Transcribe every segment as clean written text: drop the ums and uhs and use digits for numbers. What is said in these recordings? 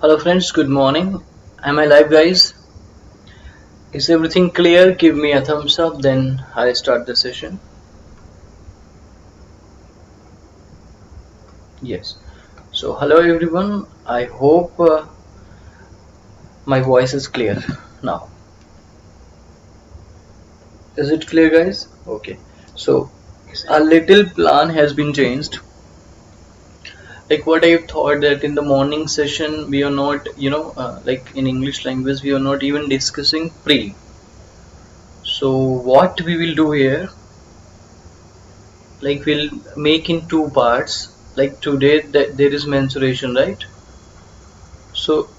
Hello friends, good morning. Am I live guys? Is everything clear? Give me a thumbs up, then I'll start the session. Yes. So hello everyone. I hope my voice is clear now. Is it clear guys? Okay. So a little plan has been changed. Like what I thought that in the morning session we are not, like in English language we are not even discussing pre. So what we will do here, like we'll make in two parts. Like today that there is mensuration, right? So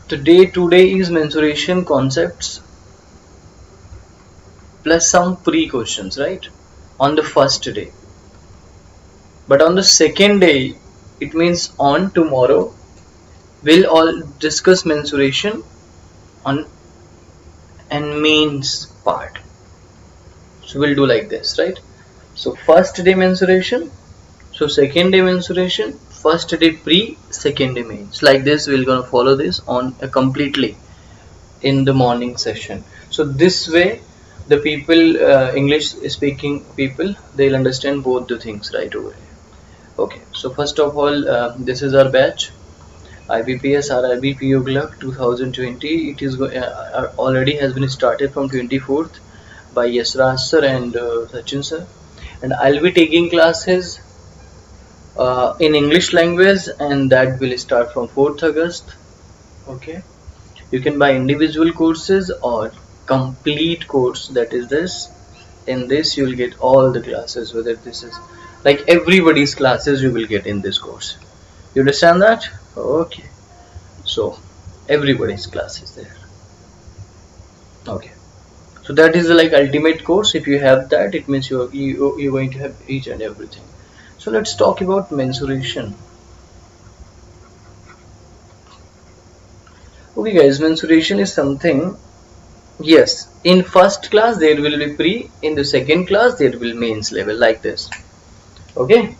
today is mensuration concepts plus some pre questions, right, on the first day. But on the second day, it means on tomorrow, we'll all discuss mensuration on and mains part. So we'll do like this, right? So first day mensuration, so second day mensuration, first day pre, second day mains. Like this we're gonna follow this on completely in the morning session. So this way the people, English speaking people, they'll understand both the things right away. Okay, so first of all, this is our batch IBPS Rrb Clock 2020. It is already has been started from 24th by Yasraj sir and Sachin sir, and I'll be taking classes in English language, and that will start from 4th August. Okay, you can buy individual courses or complete course, that is this. In this you will get all the classes, whether this is like everybody's classes you will get in this course. You understand that? Okay, so everybody's class is there. Okay, so that is the like ultimate course. If you have that, it means you're going to have each and everything. So let's talk about mensuration. Okay guys, mensuration is something, yes, in first class there will be pre, in the second class there will mains level, like this. Okay,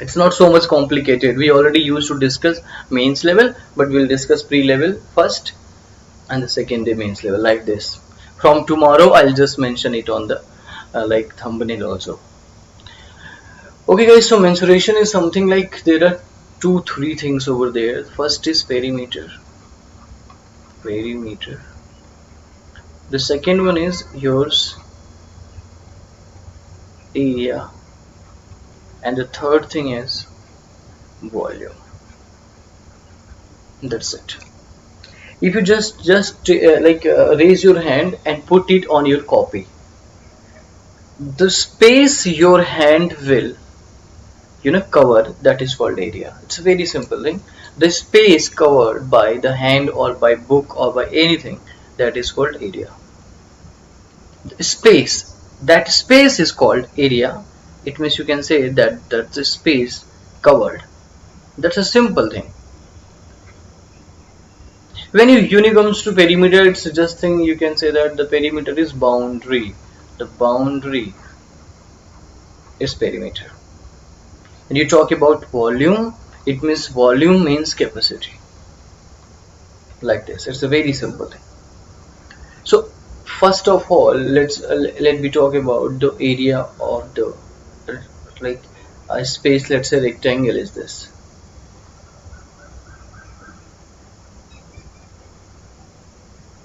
it's not so much complicated. We already used to discuss mains level, but we'll discuss pre level first and the second day mains level, like this. From tomorrow I'll just mention it on the like thumbnail also. Okay guys, so mensuration is something like there are 2-3 things over there. First is perimeter. The second one is yours area, and the third thing is volume. That's it. If you just raise your hand and put it on your copy, the space your hand will cover, that is called area. It's a very simple thing. The space covered by the hand or by book or by anything, that is called area. The space, that space is called area. It means you can say that that's the space covered. That's a simple thing. When you comes to perimeter, it's just thing you can say that the perimeter is boundary. The boundary is perimeter. When you talk about volume, it means volume means capacity. Like this. It's a very simple thing. So first of all, let me talk about the area of the like a space. Let's say rectangle is this.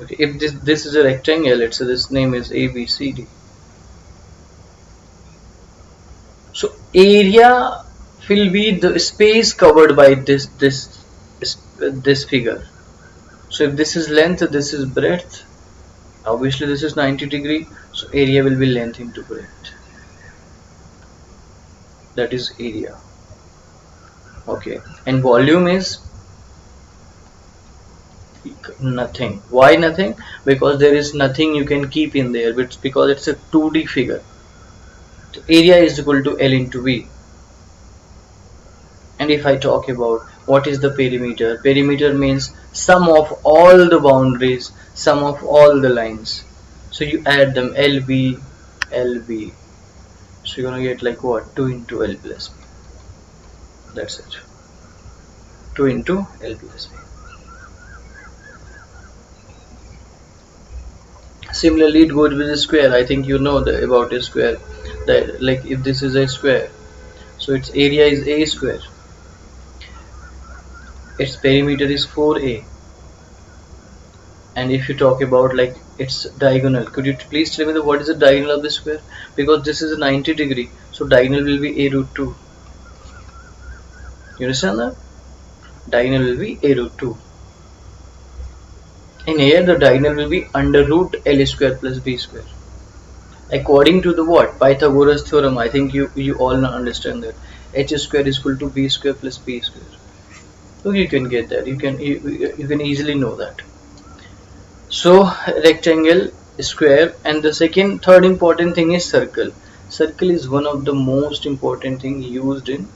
Okay, if this is a rectangle, let's say this name is ABCD. So area will be the space covered by this figure. So if this is length, this is breadth. Obviously this is 90 degree, so area will be length into breadth. That is area. Okay, and volume is nothing. Why nothing? Because there is nothing you can keep in there, because it's a 2D figure. So area is equal to L into V. And if I talk about what is the perimeter, perimeter means sum of all the boundaries, sum of all the lines. So you add them, LB, LB. So you're gonna get like what? 2 into L plus B. That's it. 2 into L plus B. Similarly, it goes with a square. I think you know about a square. That, like, if this is a square, so its area is a square, its perimeter is 4a, and if you talk about like its diagonal, could you please tell me what is the diagonal of the square? Because this is a 90 degree, so diagonal will be a root 2. You understand that? Diagonal will be a root 2. In here, the diagonal will be under root L square plus B square. According to the what? Pythagoras theorem. I think you all understand that h square is equal to b square plus b square. So you can get that. You can easily know that. So rectangle, square, and the third important thing is circle. Circle is one of the most important thing used in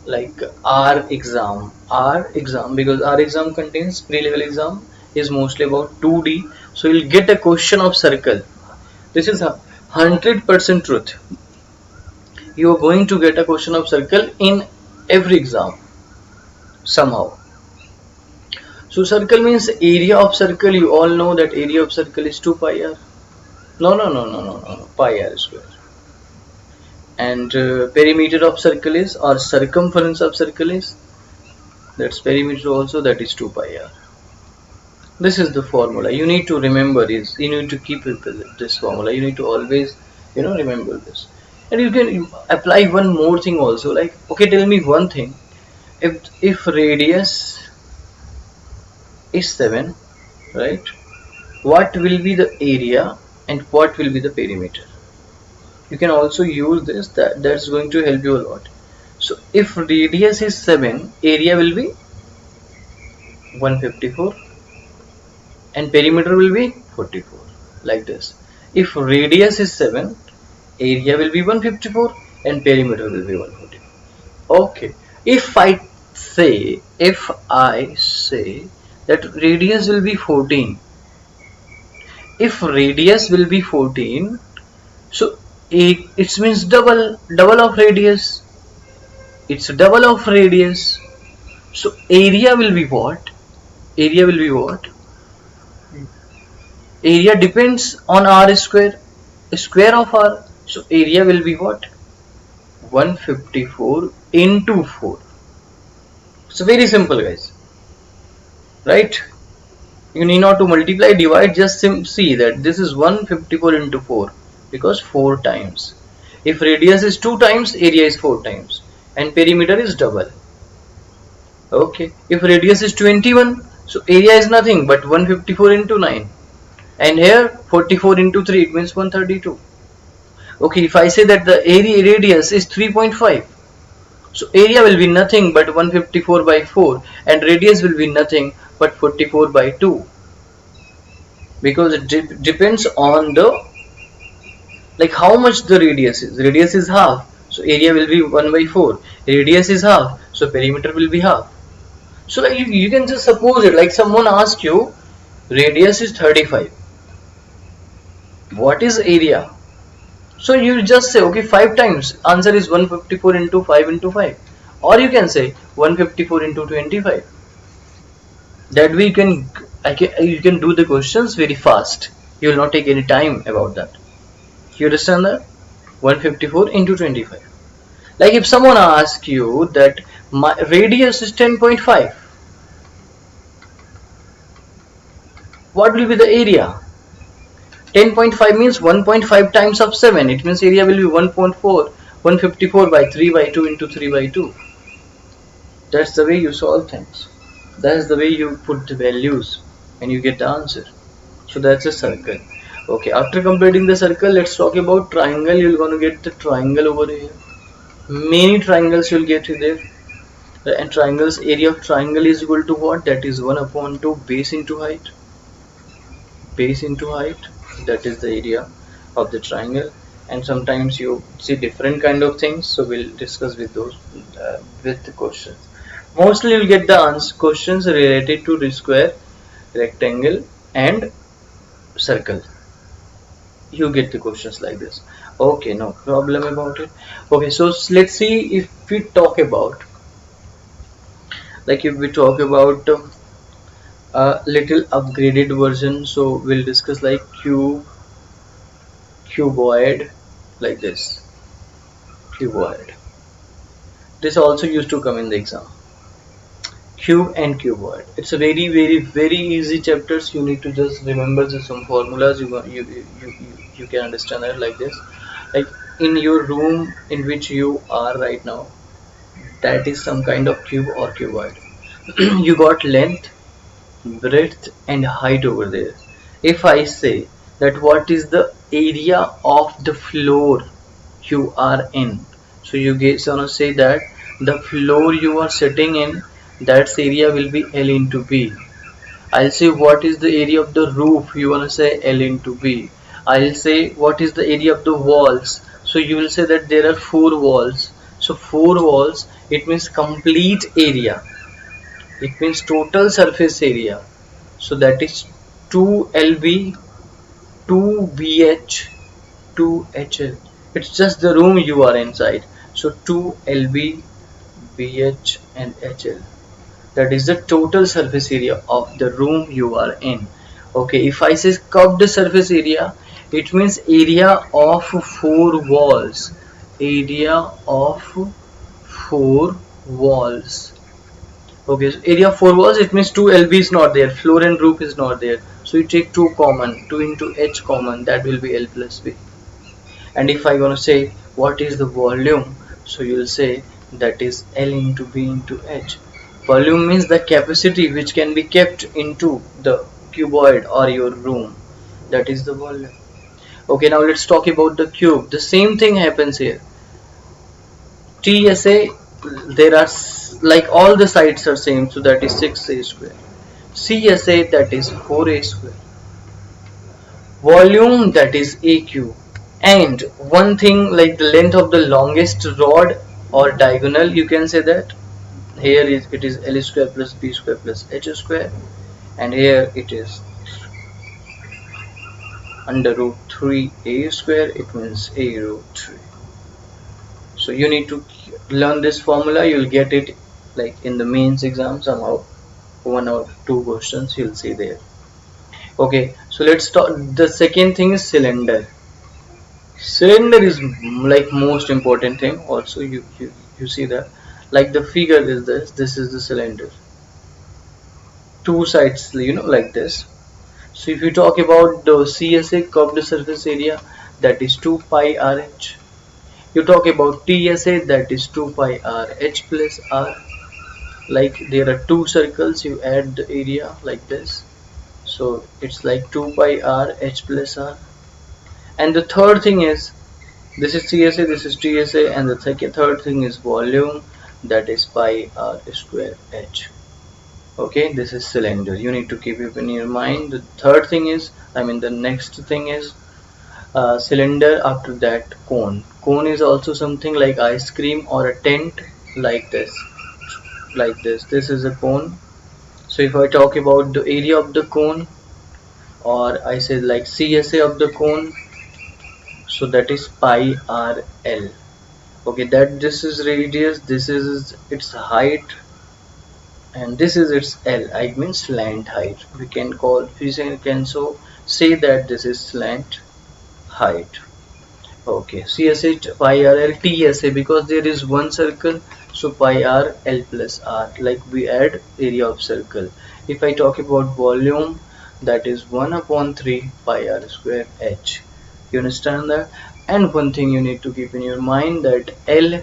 like our exam, because our exam contains pre-level exam is mostly about 2D. So you'll get a question of circle. This is 100% truth. You are going to get a question of circle in every exam somehow. So circle means area of circle. You all know that area of circle is 2 pi r. No. Pi r square. And perimeter of circle is, or circumference of circle is, that's perimeter also, that is 2 pi r. This is the formula you need to remember. You need to keep this formula. You need to always remember this. And you can apply one more thing also, like, okay, tell me one thing. If radius is 7, right, what will be the area and what will be the perimeter? You can also use this. That's going to help you a lot. So if radius is 7, area will be 154 and perimeter will be 44, like this. If radius is 7, area will be 154 and perimeter will be 144. Okay, if I say that radius will be 14, if radius will be 14, so it means double of radius. It's double of radius. So area will be what? Area depends on r square of r. So area will be what? 154 into 4. It's very simple, guys, right? You need not to multiply, divide, just see that this is 154 into 4, because 4 times. If radius is 2 times, area is 4 times, and perimeter is double. Okay, if radius is 21, so area is nothing but 154 into 9, and here 44 into 3, it means 132. Okay, if I say that the area radius is 3.5, so area will be nothing but 154 by 4, and radius will be nothing but 44 by 2, because it depends on the, like, how much the radius is. Radius is half, so area will be 1 by 4. Radius is half, so perimeter will be half. So like you can just suppose it, like someone asks you radius is 35, what is area? So you just say, okay, 5 times, answer is 154 into 5 into 5, or you can say 154 into 25. That way you can do the questions very fast. You will not take any time about that. You understand that? 154 into 25. Like if someone asks you that my radius is 10.5, what will be the area? 10.5 means 1.5 times of 7. It means area will be 1.4, 154 by 3 by 2 into 3 by 2. That's the way you solve things. That's the way you put the values and you get the answer. So that's a circle. Okay, after completing the circle, let's talk about triangle. You're going to get the triangle over here. Many triangles you'll get there. And triangles, area of triangle is equal to what? That is 1 upon 2 base into height. Base into height. That is the area of the triangle. And sometimes you see different kind of things. So we'll discuss with those with the questions. Mostly you'll get the questions related to the square, rectangle, and circle. You get the questions like this. Okay, no problem about it. Okay, so let's see if we talk about Like if we talk about a little upgraded version, so we'll discuss like cuboid, like this. Cuboid, this also used to come in the exam. Cube and cuboid, it's a very easy chapters. You need to just remember some formulas. You can understand that like this. Like in your room in which you are right now, that is some kind of cube or cuboid. You got length, breadth and height over there. If I say that what is the area of the floor you are in, so you guys gonna say that the floor you are sitting in, that area will be L into B. I'll say what is the area of the roof, you wanna say L into B. I'll say what is the area of the walls, so you will say that there are 4 walls. So 4 walls, it means complete area, it means total surface area. So that is 2 LB, 2BH, 2HL. It's just the room you are inside. So 2 LB, BH and HL. That is the total surface area of the room you are in. Okay, if I say curved surface area, it means area of 4 walls. Area of 4 walls. Okay, so area of 4 walls, it means 2 LB is not there, floor and roof is not there. So you take 2 common, 2 into H common, that will be L plus B. And if I gonna say what is the volume, so you'll say that is L into B into H. Volume means the capacity which can be kept into the cuboid or your room. That is the volume. Okay, now let's talk about the cube. The same thing happens here. TSA, there are like all the sides are same, so that is 6A square. CSA, that is 4A square. Volume, that is AQ. And one thing, like the length of the longest rod or diagonal, you can say that here it is L square plus B square plus H square, and here it is under root 3A square, it means A root 3. So you need to learn this formula, you'll get it like in the mains exam somehow, 1 or 2 questions you'll see there. Okay, so let's start. The second thing is cylinder. Cylinder is like most important thing. Also you see that like the figure is this is the cylinder, 2 sides, like this. So if you talk about the CSA, curved surface area, that is 2 pi RH. You talk about TSA, that is 2 pi RH plus R. Like there are 2 circles, you add the area like this, so it's like 2 pi RH plus R. And the third thing is, this is CSA, this is TSA, and the third thing is volume, that is pi R square H. Okay, this is cylinder, you need to keep it in your mind. The third thing is, the next thing is cylinder. After that, cone. Cone is also something like ice cream or a tent, like this. This is a cone. So if I talk about the area of the cone, or I say like CSA of the cone, so that is pi RL. Okay, that this is radius, this is its height, and this is its L. I mean slant height. We can so say that this is slant height. Okay, CSA pi RL, TSA, because there is one circle, so pi R L plus R, like we add area of circle. If I talk about volume, that is 1 upon 3 pi R square H. You understand that? And one thing you need to keep in your mind, that L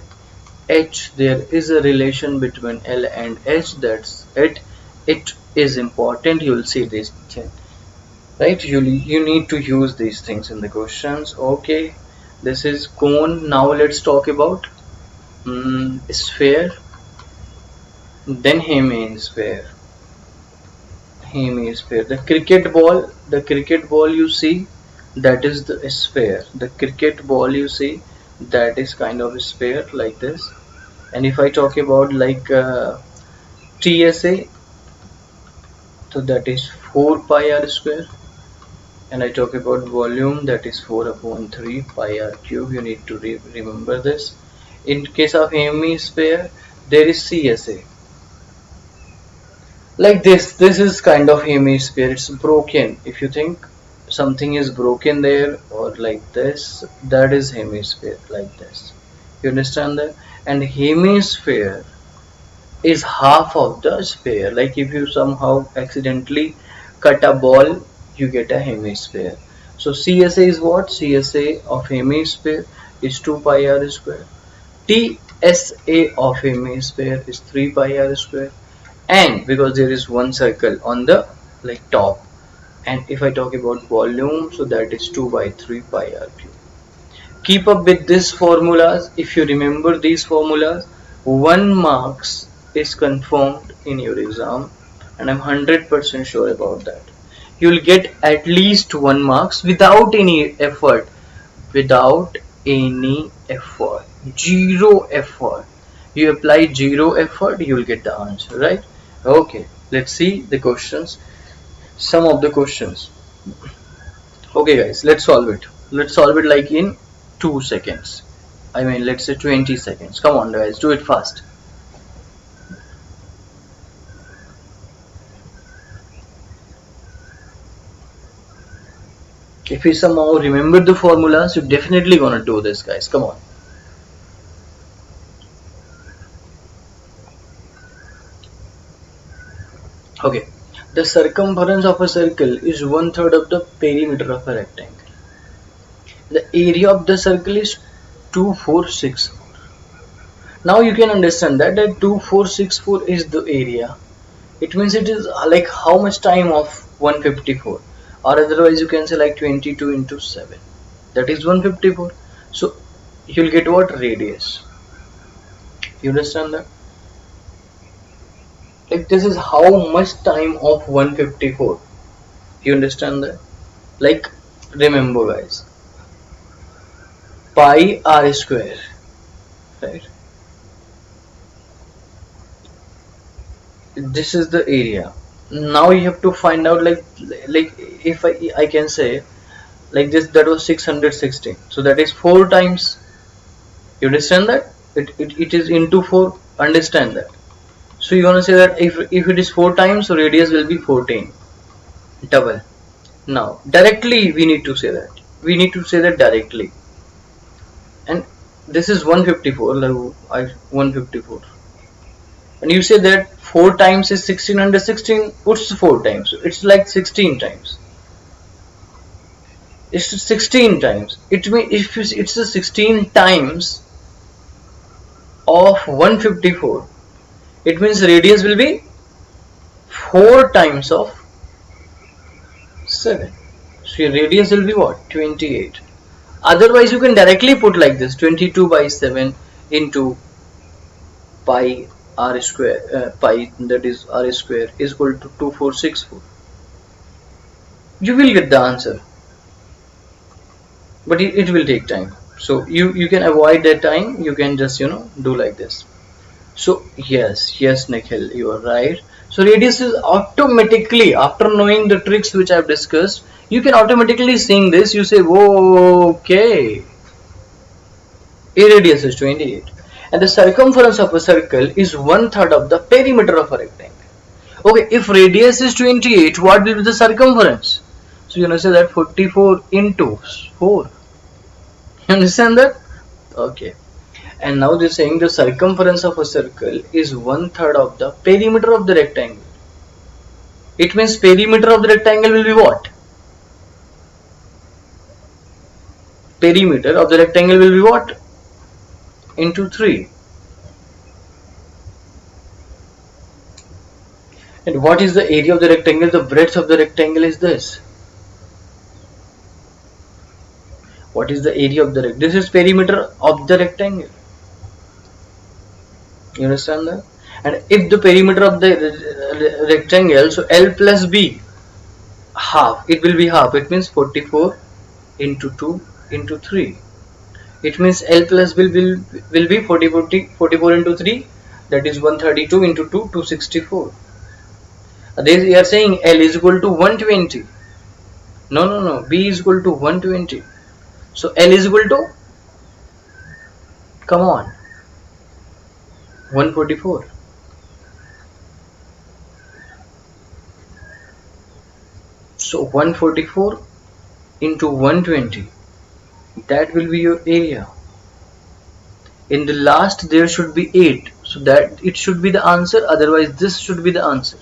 H, there is a relation between L and H, that's it is important. You will see this thing, right? You need to use these things in the questions. Okay, this is cone. Now let's talk about sphere, then hemisphere. The cricket ball you see, that is the sphere. The cricket ball you see, that is kind of a sphere like this. And if I talk about like TSA, so that is 4 pi R square. And I talk about volume, that is 4 upon 3 pi R cube. You need to remember this. In case of hemisphere, there is CSA. like this is kind of hemisphere. It's broken. If you think something is broken there, or like this, that is hemisphere, like this. You understand that? And hemisphere is half of the sphere. Like if you somehow accidentally cut a ball, you get a hemisphere. So CSA is what? CSA of hemisphere is 2 pi r square. TSA of hemisphere is 3 pi r square. And because there is one circle on the like top, and if I talk about volume, so that is 2 by 3 pi r cube. Keep up with these formulas. If you remember these formulas, 1 marks is confirmed in your exam, and I'm 100% sure about that. You'll get at least 1 marks without any effort. Without any effort. Zero effort. You apply zero effort, you'll get the answer, right? Okay, let's see the questions. Some of the questions. Okay guys, let's solve it. Let's solve it like in 2 seconds. I mean, let's say 20 seconds. Come on guys, do it fast. If you somehow remember the formulas, you're definitely gonna do this, guys. Come on. Okay, the circumference of a circle is 1/3 of the perimeter of a rectangle. The area of the circle is 2464. Now you can understand that 2464 is the area. It means it is like how much time of 154, or otherwise you can say like 22 into 7. That is 154. So you'll get what? Radius. You understand that? Like this is how much time of 154. You understand that? Like remember guys, pi r square, right? This is the area. Now you have to find out like if I can say like this, that was 616, so that is 4 times. You understand that? It is into 4. Understand that? So you want to say that if it is 4 times, so radius will be 14, double. Now directly we need to say that. We need to say that directly. And this is 154, like 154. And you say that 4 times is 1616. What's 4 times? It's like 16 times. It's 16 times. It means if it's a 16 times of 154, it means radius will be 4 times of 7. So your radius will be what? 28. Otherwise you can directly put like this, 22 by 7 into pi r square, pi, that is r square, is equal to 2464. You will get the answer, but it will take time. So you can avoid that time. You can just do like this. So yes Nikhil, you are right. So radius is automatically, after knowing the tricks which I have discussed, you can automatically seeing this, you say, whoa, okay, a radius is 28. And the circumference of a circle is 1/3 of the perimeter of a rectangle. Okay, if radius is 28, what will be the circumference? So you say that 44 into 4. You understand that? Okay. And now they're saying the circumference of a circle is 1/3 of the perimeter of the rectangle. It means perimeter of the rectangle will be what? Perimeter of the rectangle will be what? Into 3. And what is the area of the rectangle? The breadth of the rectangle is this. What is the area of the rectangle? This is perimeter of the rectangle. You understand that? And if the perimeter of the rectangle, so L plus B, half, it will be half. It means 44 into 2 into 3. It means L plus will be 44 into 3, that is 132 into 2, 264. We are saying L is equal to 120. No, B is equal to 120. So L is equal to, come on, 144. So 144 into 120, that will be your area. In the last there should be 8, so that it should be the answer, otherwise this should be the answer.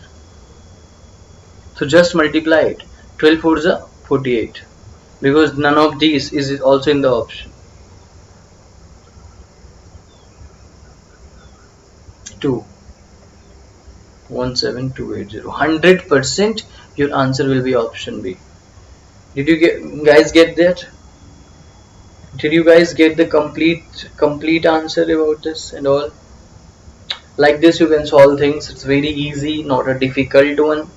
So just multiply it. 12 4s are 48, because none of these is also in the option. 2 17280. 100% your answer will be option B. Did you guys get that? Did you guys get the complete answer about this and all? Like this you can solve things. It's very easy, not a difficult one.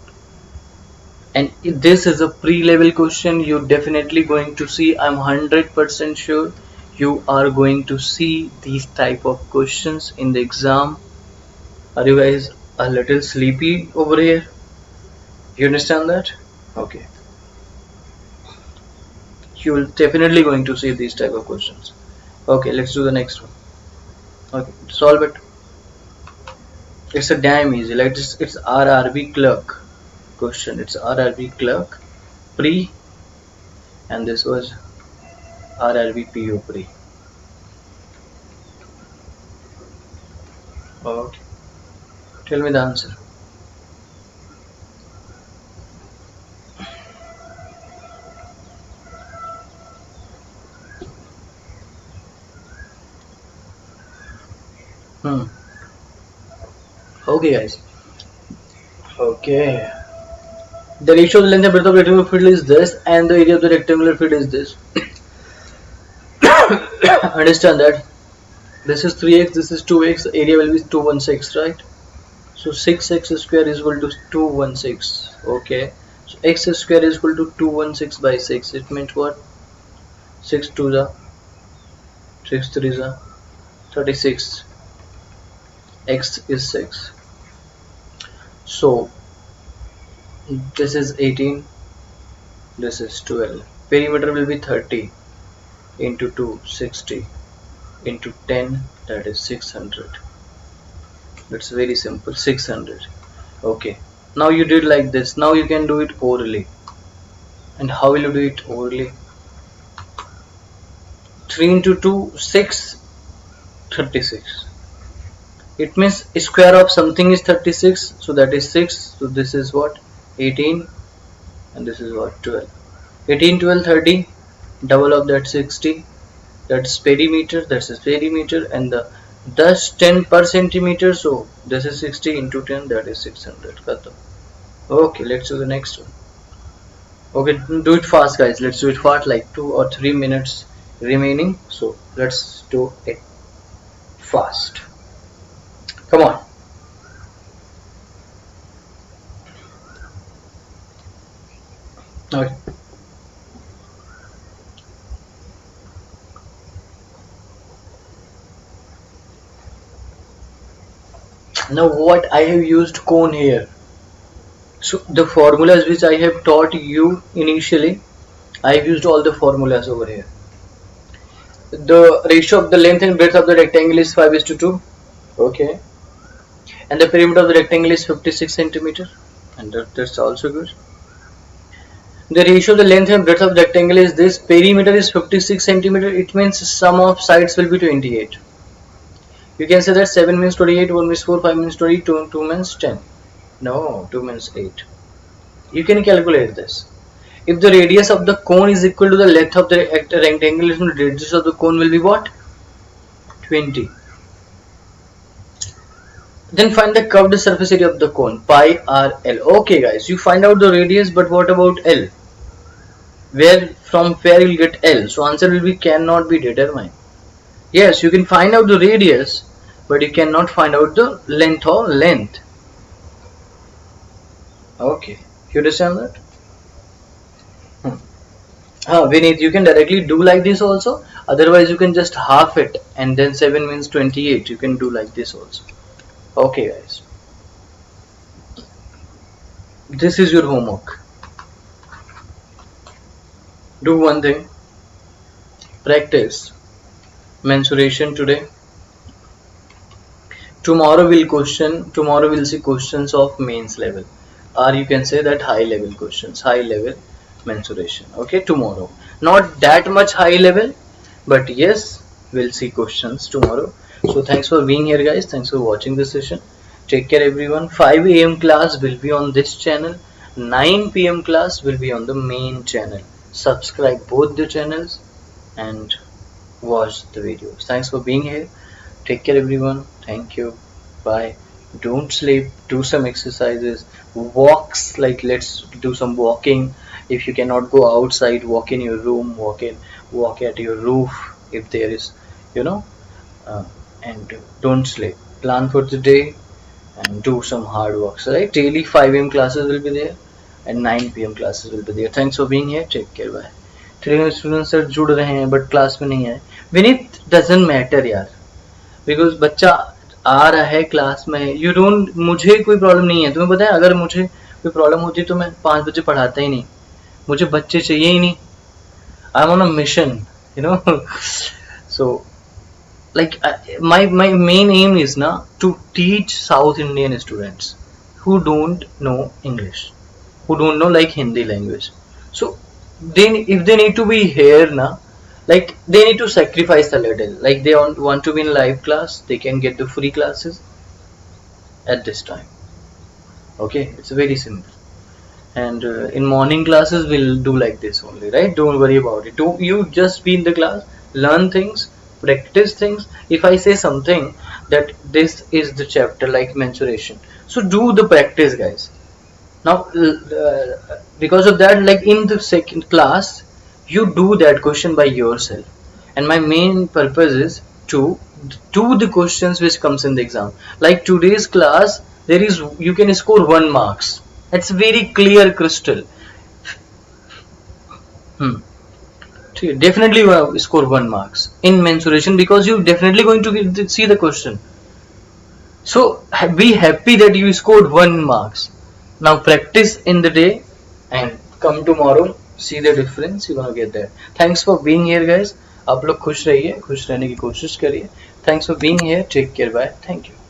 And if this is a pre-level question, you're definitely going to see, I'm 100% sure you are going to see these type of questions in the exam. Are you guys a little sleepy over here? You understand that? Okay. You will definitely going to see these type of questions. Okay, let's do the next one. Okay, solve it. It's a damn easy. Like this, it's Rrb Clock question. It's Rrb Clock pre, and this was Rrb PO pre. Okay, tell me the answer. Okay guys. Okay. The ratio of the length and breadth of rectangular field is this, and the area of the rectangular field is this. Understand that? This is 3x, this is 2x, the area will be 216, right? So 6x square is equal to 216. Okay. So x square is equal to 216 by 6. It means what? 6 2 the 6 3 the 36. X is 6. So this is 18, this is 12. Perimeter will be 30 into 2, 60 into 10, that is 600. That's very simple, 600. Okay, now you did like this. Now you can do it orally. And how will you do it orally? 3 into 2, 6, 36. It means square of something is 36, so that is 6. So this is what? 18, and this is what? 12. 18 12 30, double of that 60, that's perimeter, that's a perimeter, and the thus 10 per centimeter, so this is 60 into 10, that is 600. Okay, let's do the next one. Okay, do it fast guys, let's do it fast, like 2 or 3 minutes remaining, so let's do it fast. Come on. Okay. Now what I have used cone here. So the formulas which I have taught you initially, I have used all the formulas over here. The ratio of the length and breadth of the rectangle is 5:2. Okay. And the perimeter of the rectangle is 56 centimeter, and that's also good. The ratio of the length and breadth of the rectangle is this. Perimeter is 56 centimeter. It means sum of sides will be 28. You can say that 7 means 28, 1 means 4, 5 means 20, 2 means 10. No, 2 means 8. You can calculate this. If the radius of the cone is equal to the length of the rectangle, the radius of the cone will be what? 20. Then find the curved surface area of the cone, pi r l. Okay guys, you find out the radius, but what about L? From where you'll get L? So answer will be cannot be determined. Yes, you can find out the radius, but you cannot find out the length or length. Okay, you understand that? Vinith, you can directly do like this also. Otherwise, you can just half it, and then 7 means 28. You can do like this also. Okay guys, this is your homework. Do one thing, practice mensuration today. Tomorrow we'll see questions of mains level. or you can say that high level questions, high level mensuration. Okay, tomorrow not that much high level, but yes, we'll see questions tomorrow. So thanks for being here guys, thanks for watching this session. Take care everyone. 5 a.m. class will be on this channel, 9 p.m. class will be on the main channel. Subscribe both the channels and watch the videos. Thanks for being here. Take care everyone. Thank you. Bye. Don't sleep, do some exercises, walks, like let's do some walking. If you cannot go outside, walk in your room, walk at your roof if there is, you know, uh, and don't sleep. Plan for the day and do some hard works, right? Daily 5 a.m. classes will be there and 9 p.m. classes will be there. Thanks for being here. Take care. Bye. Today students sir जुड़ रहे हैं but class में नहीं है. Vineet doesn't matter यार, because बच्चा आ रहा है क्लास में. यू डोंट, मुझे कोई प्रॉब्लम नहीं है. तुम्हें पता है अगर मुझे कोई प्रॉब्लम होती तो मैं 5 बजे पढ़ाता ही नहीं. मुझे बच्चे चाहिए ही नहीं. I am on a mission, you know. So like my main aim is now to teach South Indian students who don't know English, who don't know like Hindi language. So then if they need to be here now, like they need to sacrifice a little. Like they want to be in live class, they can get the free classes at this time. Okay, it's very simple. And in morning classes we'll do like this only, right? Don't worry about it. Don't you just be in the class, learn things, practice things. If I say something that this is the chapter like mensuration, so do the practice guys. Now because of that, like in the second class you do that question by yourself, and my main purpose is to do the questions which comes in the exam. Like today's class, there is, you can score 1 marks. It's very clear crystal. Definitely score 1 marks in mensuration because you definitely going to see the question. So be happy that you scored 1 marks. Now practice in the day and come tomorrow, see the difference, you're gonna get there. Thanks for being here guys. आप लोग खुश रहिए, खुश रहने की कोशिश करिए. Thanks for being here. Take care. Bye. Thank you.